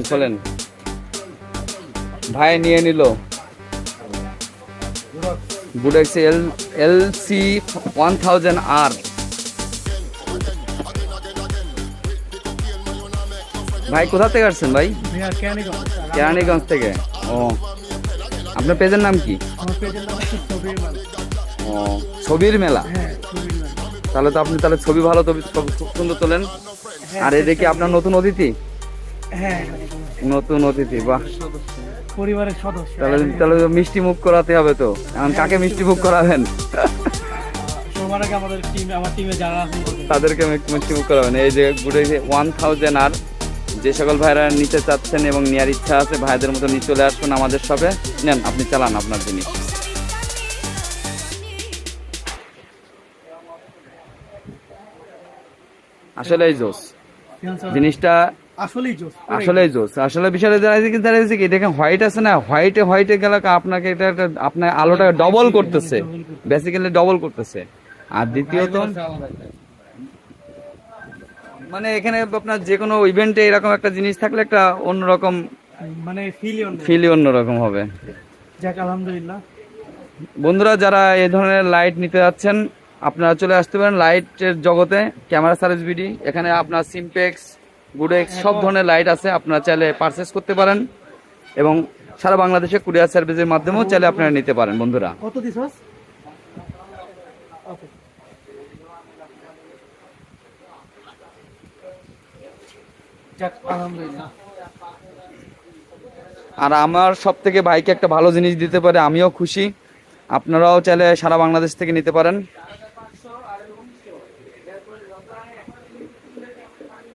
খোলেন ভাই নিয়ে নিল গুডেক্স LC 1000R। ভাই কোথা থেকে আসছেন ভাই? কেরানীগঞ্জ থেকে। ও আপনার পেজের নাম কি? ও ছবির মেলা। তাহলে তো আপনি তাহলে ছবি ভালো, ছবি খুব সুন্দর তোলেন। আর এদিকে আপনার নতুন অতিথি? নতুন অতিথি, বাহ, পরিবারের সদস্য। তাহলে মিষ্টি মুখ করাতে হবে তো। এখন কাকে মিষ্টি মুখ করাবেন? তাদেরকে মিষ্টি মুখ করাবেন। এই যে গুডেক্স 1000R, যে সকল ভাইরা নিতে চাচ্ছেন এবং নেওয়ার ইচ্ছা আছে ভাইদের মতো নিয়ে চলে আসবেন আমাদের শপে। নেন, আপনি চালান আপনার জিনিস। আসলেই জোস জিনিসটা, আসলেই জোস। আসলে বিষয়টা দাঁড়িয়েছে কি, দেখেন হোয়াইট আছে না, হোয়াইটে গেলে আপনাকে এটা আপনার আলোটা ডবল করতেছে, বেসিক্যালি ডবল করতেছে। আর দ্বিতীয়ত মানে এখানে আপনার যে কোনো ইভেন্টে এরকম একটা জিনিস থাকলে একটা অন্যরকম মানে ফিলই অন্যরকম হবে। যাক আলহামদুলিল্লাহ। বন্ধুরা যারা এই ধরনের লাইট নিতে যাচ্ছেন আপনারা চলে আসতে পারেন লাইটের জগতে, ক্যামেরা সার্ভিস বিডি। এখানে আপনার সিমপেক্স, গুডেক্স সব ধরনের লাইট আছে, আপনারা চাইলে পারচেস করতে পারেন এবং সারা বাংলাদেশে কুরিয়ার সার্ভিসের মাধ্যমেও চাইলে আপনারা নিতে পারেন। বন্ধুরা কত দিছস? যাক আলহামদুলিল্লাহ। আর আমার সব থেকে ভাইকে একটা ভালো জিনিস দিতে পারে, আমিও খুশি। আপনারাও চাইলে সারা বাংলাদেশ থেকে নিতে পারেন।